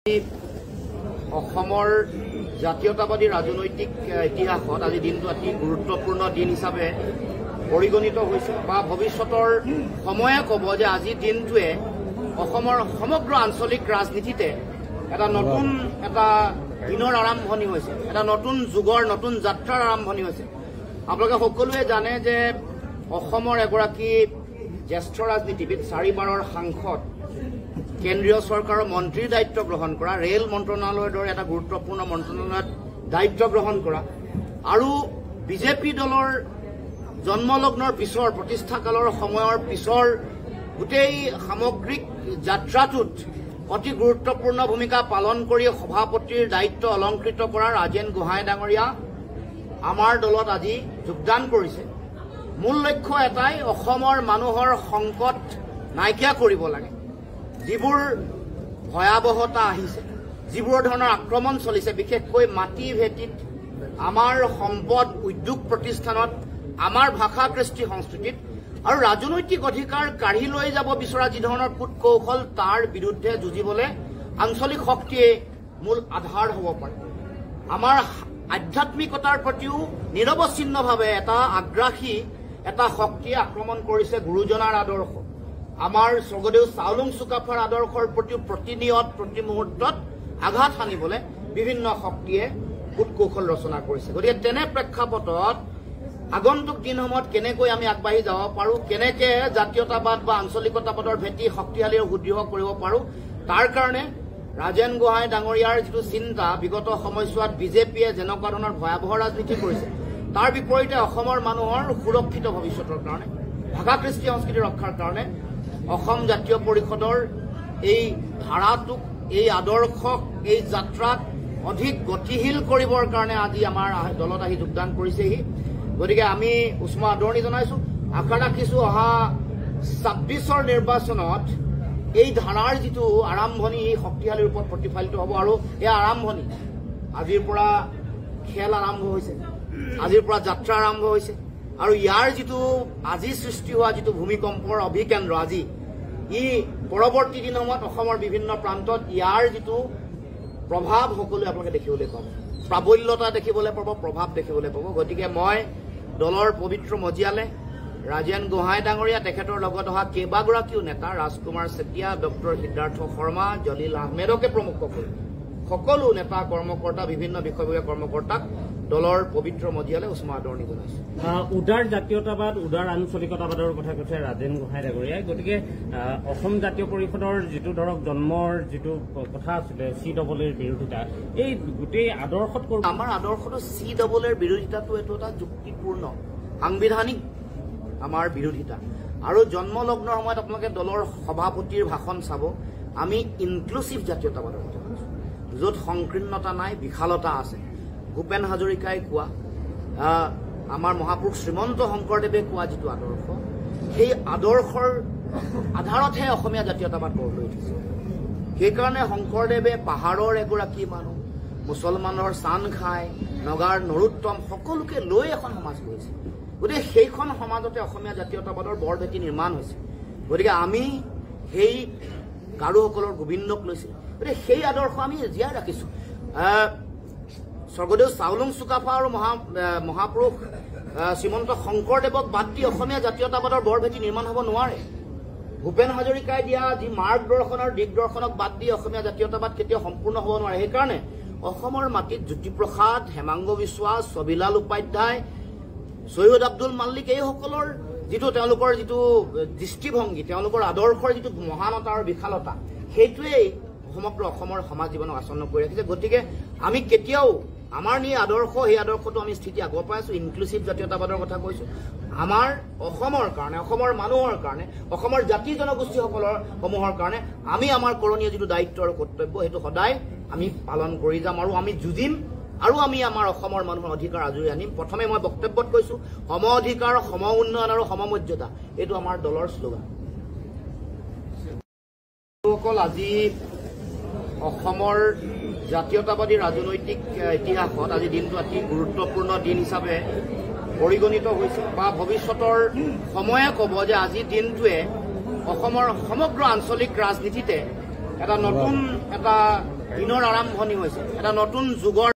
অসমৰ জাতীয়তাবাদী ৰাজনৈতিক ইতিহাসত আজি দিনটো অতি গুৰুত্বপূৰ্ণ দিন হিচাপে পৰিগণিত হৈছে বা ভৱিষ্যতৰ সময়ে ক'ব যে আজি দিনটোৱে অসমৰ সমগ্ৰ আঞ্চলিক ৰাজনীতিতে এটা নতুন দিনৰ আৰম্ভণি হৈছে, এটা নতুন যুগৰ নতুন যাত্ৰাৰ আৰম্ভণি হৈছে। আপোনালোকে সকলোৱে জানে যে অসমৰ এগৰাকী জ্যেষ্ঠ ৰাজনীতিবিদ 4 বাৰৰ সাংসদ কেন্দ্ৰীয় চৰকাৰৰ মন্ত্ৰীৰ দায়িত্ব গ্ৰহণ কৰা, ৰেল মন্ত্ৰণালয়ৰ দৰে এটা গুৰুত্বপূৰ্ণ মন্ত্ৰণালয়ত দায়িত্ব গ্ৰহণ কৰা আৰু বিজেপি দলৰ জন্মলগ্নৰ পিছৰ প্ৰতিষ্ঠাকালৰ সময়ৰ পিছৰ গোটেই সামগ্ৰিক যাত্ৰাটোত অতি গুৰুত্বপূৰ্ণ ভূমিকা পালন কৰি সভাপতিৰ দায়িত্ব অলংকৃত কৰা ৰাজেন গোহাঁই ডাঙৰীয়া আমাৰ দলত আজি যোগদান কৰিছে। মূল লক্ষ্য এটাই, অসমৰ মানুহৰ সংকট নাইকিয়া কৰিব লাগে। যিবোৰ ভয়াৱহতা আহিছে, যিবোৰ ধৰণৰ আক্ৰমণ চলিছে, বিশেষকৈ মাটি ভেটিত, আমাৰ সম্পদ উদ্যোগ প্ৰতিষ্ঠানত, আমাৰ ভাষা কৃষ্টি সংস্কৃতিত আৰু ৰাজনৈতিক অধিকাৰ কাঢ়ি লৈ যাব বিচৰা যি ধৰণৰ কূট কৌশল, তাৰ বিৰুদ্ধে যুঁজিবলৈ আঞ্চলিক শক্তিয়ে মূল আধাৰ হ'ব পাৰে। আমাৰ আধ্যাত্মিকতাৰ প্ৰতিও নিৰৱচ্ছিন্নভাৱে এটা আগ্ৰাসী এটা শক্তিয়ে আক্ৰমণ কৰিছে গুৰুজনাৰ আদৰ্শ। আমাৰ স্বৰ্গদেউ চাওলুং চুকাফাৰ আদৰ্শৰ প্ৰতিও প্ৰতিনিয়ত প্ৰতি মুহূৰ্তত আঘাত সানিবলৈ বিভিন্ন শক্তিয়ে কূট কৌশল ৰচনা কৰিছে। গতিকে তেনে প্ৰেক্ষাপটত আগন্তুক দিনসমূহত কেনেকৈ আমি আগবাঢ়ি যাব পাৰোঁ, কেনেকৈ জাতীয়তাবাদ বা আঞ্চলিকতাবাদৰ ভেটি শক্তিশালী আৰু সুদৃঢ় কৰিব পাৰোঁ, তাৰ কাৰণে ৰাজেন গোহাঁই ডাঙৰীয়াৰ যিটো চিন্তা, বিগত সময়ছোৱাত বিজেপিয়ে যেনেকুৱা ধৰণৰ ভয়াৱহ ৰাজনীতি কৰিছে, তাৰ বিপৰীতে অসমৰ মানুহৰ সুৰক্ষিত ভৱিষ্যতৰ কাৰণে, ভাষা কৃষ্টি সংস্কৃতি ৰক্ষাৰ কাৰণে অসম জাতীয় পৰিষদৰ এই ধাৰাটোক, এই আদৰ্শক, এই যাত্ৰাক অধিক গতিশীল কৰিবৰ কাৰণে আজি আমাৰ দলত আহি যোগদান কৰিছেহি। গতিকে আমি উষ্ম আদৰণি জনাইছো। আশা ৰাখিছো অহা 26ৰ নিৰ্বাচনত এই ধাৰাৰ যিটো আৰম্ভণি এই শক্তিশালী ৰূপত প্ৰতিফলিত হ'ব আৰু এই আৰম্ভণি আজিৰ পৰা খেল আৰম্ভ হৈছে, আজিৰ পৰা যাত্ৰা আৰম্ভ হৈছে আৰু ইয়াৰ যিটো আজি সৃষ্টি হোৱা যিটো ভূমিকম্পৰ অভিকেন্দ্ৰ আজি, ই পৰৱৰ্তী দিনসমূহত অসমৰ বিভিন্ন প্ৰান্তত ইয়াৰ যিটো প্ৰভাৱ সকলোৱে আপোনালোকে দেখিবলৈ পাব, প্ৰাবল্যতা দেখিবলৈ পাব, প্ৰভাৱ দেখিবলৈ পাব। গতিকে মই দলৰ পবিত্ৰ মজিয়ালে ৰাজেন গোহাঁই ডাঙৰীয়া, তেখেতৰ লগত অহা কেইবাগৰাকীও নেতা, ৰাজকুমাৰ চেতিয়া, ডক্টৰ সিদ্ধাৰ্থ শৰ্মা, জলিল আহমেদকে প্ৰমুখ কৰি সকলো নেতা কৰ্মকৰ্তা, বিভিন্ন বিষয়ববীয়া কৰ্মকৰ্তাক দলৰ পবিত্ৰ মজিয়ালে উষ্ম আদৰণি জনাইছো। উদাৰ জাতীয়তাবাদ, উদাৰ আঞ্চলিকতাবাদৰ কথা কৈছে ৰাজেন গোহাঁই ডাঙৰীয়াই। গতিকে অসম জাতীয় পৰিষদৰ যিটো ধৰক জন্মৰ যিটো কথা আছিলে CEEৰ বিৰোধিতা, এই গোটেই আদৰ্শত আমাৰ আদৰ্শটো CEEৰ বিৰোধিতাটো এইটো এটা যুক্তিপূৰ্ণ সাংবিধানিক আমাৰ বিৰোধিতা। আৰু জন্মলগ্নৰ সময়ত আপোনালোকে দলৰ সভাপতিৰ ভাষণ চাব, আমি ইনক্লুচিভ জাতীয়তাবাদৰ কথা কৈছোঁ, য'ত সংকীৰ্ণতা নাই, বিশালতা আছে। ভূপেন হাজৰিকাই কোৱা, আমাৰ মহাপুৰুষ শ্ৰীমন্ত শংকৰদেৱে কোৱা যিটো আদৰ্শ, সেই আদৰ্শৰ আধাৰতহে অসমীয়া জাতীয়তাবাদ গঢ় লৈ উঠিছে। সেইকাৰণে শংকৰদেৱে পাহাৰৰ এগৰাকী মানুহ, মুছলমানৰ চান খাই, নগাৰ নৰোত্তম, সকলোকে লৈ এখন সমাজ গঢ়িছে। গতিকে সেইখন সমাজতে অসমীয়া জাতীয়তাবাদৰ বৰ ভেটি নিৰ্মাণ হৈছে। গতিকে আমি সেই গাৰোসকলৰ গোবিন্দক লৈছিলোঁ, গতিকে সেই আদৰ্শ আমি জীয়াই ৰাখিছোঁ। স্বৰ্গদেউ চাওলুং চুকাফা আৰু মহাপুৰুষ শ্ৰীমন্ত শংকৰদেৱক বাদ দি অসমীয়া জাতীয়তাবাদৰ বৰ ভেটি নিৰ্মাণ হ'ব নোৱাৰে। ভূপেন হাজৰিকাই দিয়া যি মাৰ্গদৰ্শন আৰু দিগদৰ্শনক বাদ দি অসমীয়া জাতীয়তাবাদ কেতিয়াও সম্পূৰ্ণ হ'ব নোৱাৰে। সেইকাৰণে অসমৰ মাটিত জ্যোতিপ্ৰসাদ, হেমাংগ বিশ্বাস, ছবিলাল উপাধ্যায়, সৈয়দ আব্দুল মাল্লিক, এইসকলৰ যিটো তেওঁলোকৰ যিটো দৃষ্টিভংগী, তেওঁলোকৰ আদৰ্শৰ যিটো মহানতা আৰু বিশালতা, সেইটোৱেই সমগ্ৰ অসমৰ সমাজ জীৱনক আচন্ন কৰি ৰাখিছে। গতিকে আমি কেতিয়াও আমাৰ আদৰ্শ, সেই আদৰ্শটো আমি স্থিতি আগৰ পৰাই আছো। ইনক্লুচিভ জাতীয়তাবাদৰ কথা কৈছো। আমাৰ অসমৰ কাৰণে, অসমৰ মানুহৰ কাৰণে, অসমৰ জাতি জনগোষ্ঠীসকলৰ সমূহৰ কাৰণে আমি আমাৰ কৰণীয় যিটো দায়িত্ব আৰু কৰ্তব্য, সেইটো সদায় আমি পালন কৰি যাম আৰু আমি যুঁজিম আৰু আমি আমাৰ অসমৰ মানুহৰ অধিকাৰ আজৰি আনিম। প্ৰথমে মই বক্তব্যত কৈছো, সম অধিকাৰ, সম উন্নয়ন আৰু সমমৰ্যাদা, এইটো আমাৰ দলৰ শ্লোগান। আজি অসমৰ জাতীয়তাবাদী ৰাজনৈতিক ইতিহাসত আজি দিনটো অতি গুৰুত্বপূৰ্ণ দিন হিচাপে পৰিগণিত হৈছে বা ভৱিষ্যতৰ সময়ে ক'ব যে আজি দিনটোৱে অসমৰ সমগ্ৰ আঞ্চলিক ৰাজনীতিতে এটা নতুন দিনৰ আৰম্ভণি হৈছে এটা নতুন যুগৰ